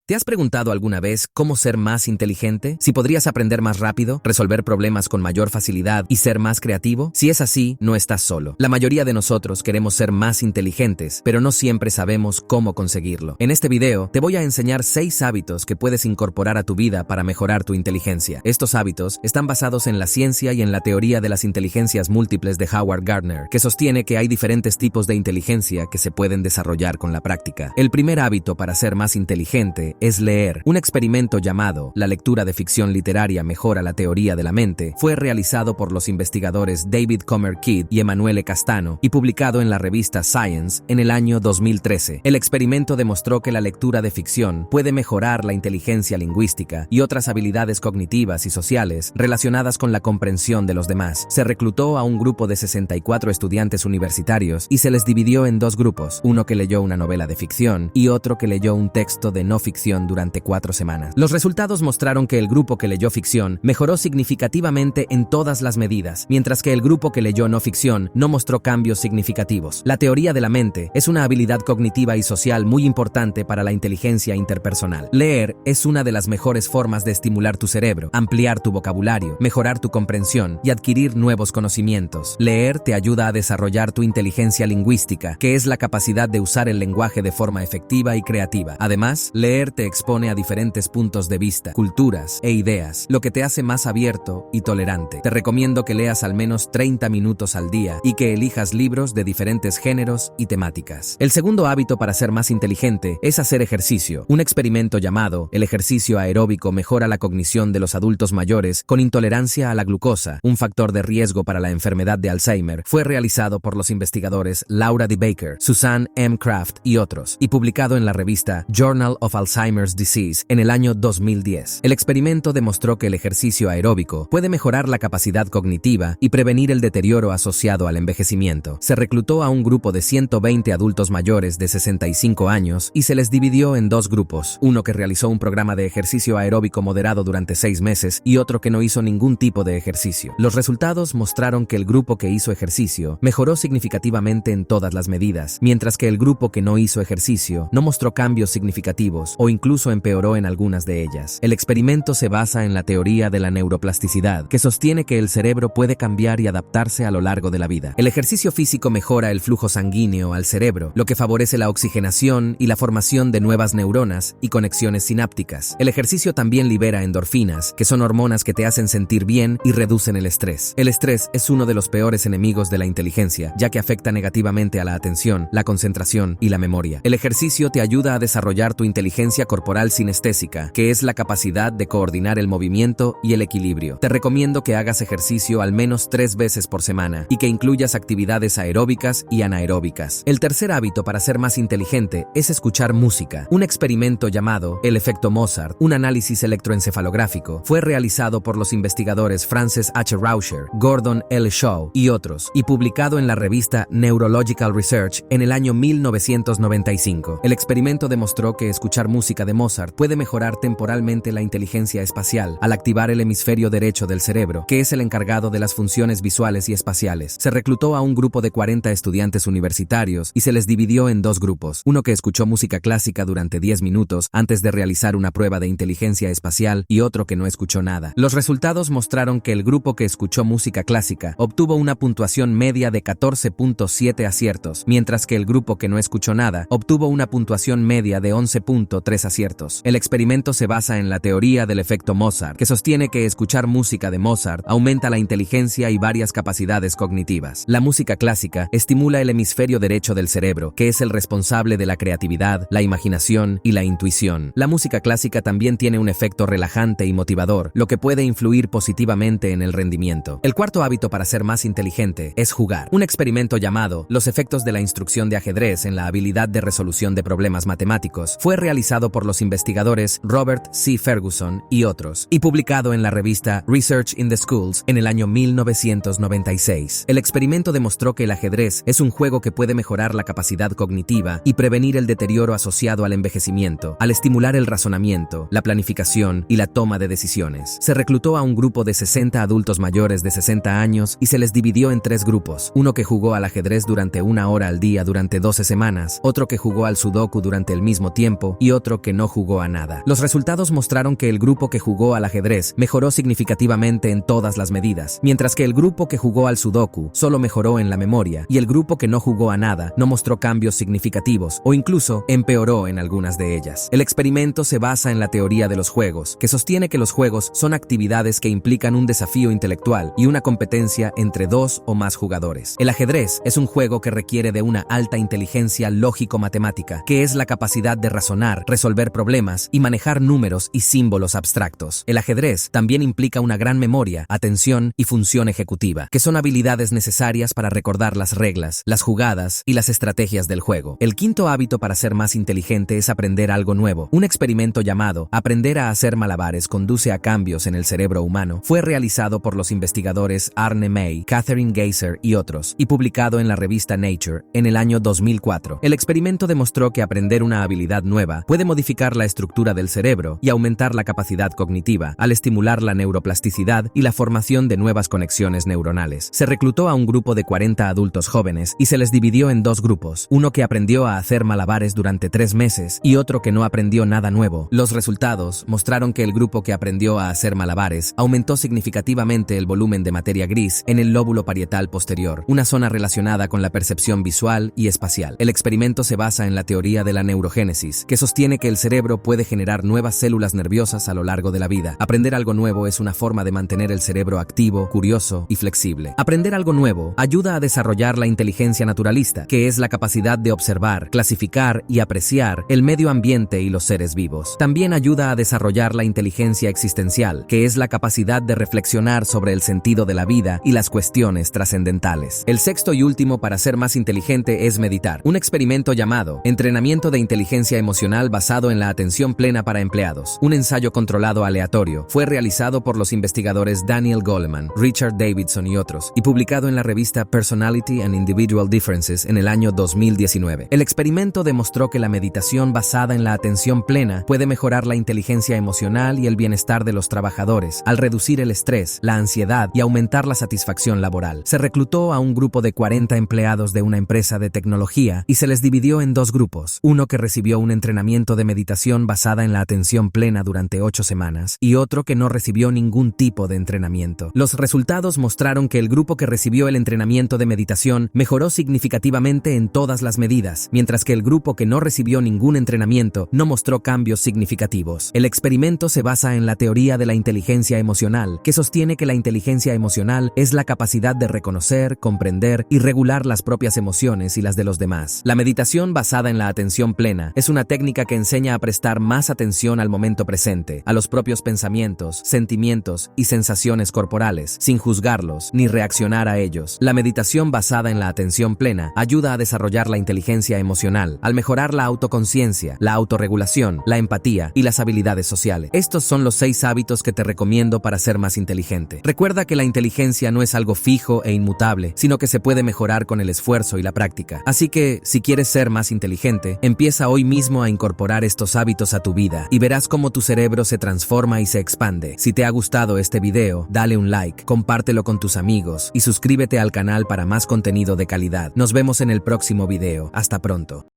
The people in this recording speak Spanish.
¿Te has preguntado alguna vez cómo ser más inteligente? ¿Si podrías aprender más rápido, resolver problemas con mayor facilidad y ser más creativo? Si es así, no estás solo. La mayoría de nosotros queremos ser más inteligentes, pero no siempre sabemos cómo conseguirlo. En este video, te voy a enseñar 6 hábitos que puedes incorporar a tu vida para mejorar tu inteligencia. Estos hábitos están basados en la ciencia y en la teoría de las inteligencias múltiples de Howard Gardner, que sostiene que hay diferentes tipos de inteligencia que se pueden desarrollar con la práctica. El primer hábito para ser más inteligente es leer. Un experimento llamado La lectura de ficción literaria mejora la teoría de la mente fue realizado por los investigadores David Comer Kidd y Emanuele Castano y publicado en la revista Science en el año 2013. El experimento demostró que la lectura de ficción puede mejorar la inteligencia lingüística y otras habilidades cognitivas y sociales relacionadas con la comprensión de los demás. Se reclutó a un grupo de 64 estudiantes universitarios y se les dividió en 2 grupos, uno que leyó una novela de ficción y otro que leyó un texto de no ficción durante 4 semanas. Los resultados mostraron que el grupo que leyó ficción mejoró significativamente en todas las medidas, mientras que el grupo que leyó no ficción no mostró cambios significativos. La teoría de la mente es una habilidad cognitiva y social muy importante para la inteligencia interpersonal. Leer es una de las mejores formas de estimular tu cerebro, ampliar tu vocabulario, mejorar tu comprensión y adquirir nuevos conocimientos. Leer te ayuda a desarrollar tu inteligencia lingüística, que es la capacidad de usar el lenguaje de forma efectiva y creativa. Además, leer te expone a diferentes puntos de vista, culturas e ideas, lo que te hace más abierto y tolerante. Te recomiendo que leas al menos 30 minutos al día y que elijas libros de diferentes géneros y temáticas. El segundo hábito para ser más inteligente es hacer ejercicio. Un experimento llamado El ejercicio aeróbico mejora la cognición de los adultos mayores con intolerancia a la glucosa, un factor de riesgo para la enfermedad de Alzheimer, fue realizado por los investigadores Laura D. Baker, Susan M. Kraft y otros, y publicado en la revista Journal of Alzheimer's Disease en el año 2010. El experimento demostró que el ejercicio aeróbico puede mejorar la capacidad cognitiva y prevenir el deterioro asociado al envejecimiento. Se reclutó a un grupo de 120 adultos mayores de 65 años y se les dividió en 2 grupos, uno que realizó un programa de ejercicio aeróbico moderado durante 6 meses y otro que no hizo ningún tipo de ejercicio. Los resultados mostraron que el grupo que hizo ejercicio mejoró significativamente en todas las medidas, mientras que el grupo que no hizo ejercicio no mostró cambios significativos o incluso empeoró en algunas de ellas. El experimento se basa en la teoría de la neuroplasticidad, que sostiene que el cerebro puede cambiar y adaptarse a lo largo de la vida. El ejercicio físico mejora el flujo sanguíneo al cerebro, lo que favorece la oxigenación y la formación de nuevas neuronas y conexiones sinápticas. El ejercicio también libera endorfinas, que son hormonas que te hacen sentir bien y reducen el estrés. El estrés es uno de los peores enemigos de la inteligencia, ya que afecta negativamente a la atención, la concentración y la memoria. El ejercicio te ayuda a desarrollar tu inteligencia corporal sinestésica, que es la capacidad de coordinar el movimiento y el equilibrio. Te recomiendo que hagas ejercicio al menos 3 veces por semana y que incluyas actividades aeróbicas y anaeróbicas. El tercer hábito para ser más inteligente es escuchar música. Un experimento llamado El efecto Mozart, un análisis electroencefalográfico, fue realizado por los investigadores Frances H. Rauscher, Gordon L. Shaw y otros, y publicado en la revista Neurological Research en el año 1995. El experimento demostró que escuchar música de Mozart puede mejorar temporalmente la inteligencia espacial al activar el hemisferio derecho del cerebro, que es el encargado de las funciones visuales y espaciales. Se reclutó a un grupo de 40 estudiantes universitarios y se les dividió en 2 grupos, uno que escuchó música clásica durante 10 minutos antes de realizar una prueba de inteligencia espacial y otro que no escuchó nada. Los resultados mostraron que el grupo que escuchó música clásica obtuvo una puntuación media de 14.7 aciertos, mientras que el grupo que no escuchó nada obtuvo una puntuación media de 11.3 aciertos. El experimento se basa en la teoría del efecto Mozart, que sostiene que escuchar música de Mozart aumenta la inteligencia y varias capacidades cognitivas. La música clásica estimula el hemisferio derecho del cerebro, que es el responsable de la creatividad, la imaginación y la intuición. La música clásica también tiene un efecto relajante y motivador, lo que puede influir positivamente en el rendimiento. El cuarto hábito para ser más inteligente es jugar. Un experimento llamado Los efectos de la instrucción de ajedrez en la habilidad de resolución de problemas matemáticos fue realizado por los investigadores Robert C. Ferguson y otros, y publicado en la revista Research in the Schools en el año 1996. El experimento demostró que el ajedrez es un juego que puede mejorar la capacidad cognitiva y prevenir el deterioro asociado al envejecimiento, al estimular el razonamiento, la planificación y la toma de decisiones. Se reclutó a un grupo de 60 adultos mayores de 60 años y se les dividió en 3 grupos, uno que jugó al ajedrez durante 1 hora al día durante 12 semanas, otro que jugó al sudoku durante el mismo tiempo y otro otro que no jugó a nada. Los resultados mostraron que el grupo que jugó al ajedrez mejoró significativamente en todas las medidas, mientras que el grupo que jugó al sudoku solo mejoró en la memoria y el grupo que no jugó a nada no mostró cambios significativos o incluso empeoró en algunas de ellas. El experimento se basa en la teoría de los juegos, que sostiene que los juegos son actividades que implican un desafío intelectual y una competencia entre dos o más jugadores. El ajedrez es un juego que requiere de una alta inteligencia lógico-matemática, que es la capacidad de razonar, resolver problemas y manejar números y símbolos abstractos. El ajedrez también implica una gran memoria, atención y función ejecutiva, que son habilidades necesarias para recordar las reglas, las jugadas y las estrategias del juego. El quinto hábito para ser más inteligente es aprender algo nuevo. Un experimento llamado Aprender a hacer malabares conduce a cambios en el cerebro humano fue realizado por los investigadores Arne May, Catherine Geiser y otros, y publicado en la revista Nature en el año 2004. El experimento demostró que aprender una habilidad nueva puede modificar la estructura del cerebro y aumentar la capacidad cognitiva al estimular la neuroplasticidad y la formación de nuevas conexiones neuronales. Se reclutó a un grupo de 40 adultos jóvenes y se les dividió en dos grupos, uno que aprendió a hacer malabares durante 3 meses y otro que no aprendió nada nuevo. Los resultados mostraron que el grupo que aprendió a hacer malabares aumentó significativamente el volumen de materia gris en el lóbulo parietal posterior, una zona relacionada con la percepción visual y espacial. El experimento se basa en la teoría de la neurogénesis, que sostiene que el cerebro puede generar nuevas células nerviosas a lo largo de la vida. Aprender algo nuevo es una forma de mantener el cerebro activo, curioso y flexible. Aprender algo nuevo ayuda a desarrollar la inteligencia naturalista, que es la capacidad de observar, clasificar y apreciar el medio ambiente y los seres vivos. También ayuda a desarrollar la inteligencia existencial, que es la capacidad de reflexionar sobre el sentido de la vida y las cuestiones trascendentales. El sexto y último para ser más inteligente es meditar. Un experimento llamado Entrenamiento de Inteligencia Emocional basado en la atención plena para empleados, un ensayo controlado aleatorio, fue realizado por los investigadores Daniel Goleman, Richard Davidson y otros, y publicado en la revista Personality and Individual Differences en el año 2019. El experimento demostró que la meditación basada en la atención plena puede mejorar la inteligencia emocional y el bienestar de los trabajadores, al reducir el estrés, la ansiedad y aumentar la satisfacción laboral. Se reclutó a un grupo de 40 empleados de una empresa de tecnología y se les dividió en dos grupos, uno que recibió un entrenamiento de meditación basada en la atención plena durante 8 semanas y otro que no recibió ningún tipo de entrenamiento. Los resultados mostraron que el grupo que recibió el entrenamiento de meditación mejoró significativamente en todas las medidas, mientras que el grupo que no recibió ningún entrenamiento no mostró cambios significativos. El experimento se basa en la teoría de la inteligencia emocional, que sostiene que la inteligencia emocional es la capacidad de reconocer, comprender y regular las propias emociones y las de los demás. La meditación basada en la atención plena es una técnica que enseña a prestar más atención al momento presente, a los propios pensamientos, sentimientos y sensaciones corporales, sin juzgarlos ni reaccionar a ellos. La meditación basada en la atención plena ayuda a desarrollar la inteligencia emocional, al mejorar la autoconciencia, la autorregulación, la empatía y las habilidades sociales. Estos son los 6 hábitos que te recomiendo para ser más inteligente. Recuerda que la inteligencia no es algo fijo e inmutable, sino que se puede mejorar con el esfuerzo y la práctica. Así que, si quieres ser más inteligente, empieza hoy mismo a incorporar estos hábitos a tu vida y verás cómo tu cerebro se transforma y se expande. Si te ha gustado este video, dale un like, compártelo con tus amigos y suscríbete al canal para más contenido de calidad. Nos vemos en el próximo video. Hasta pronto.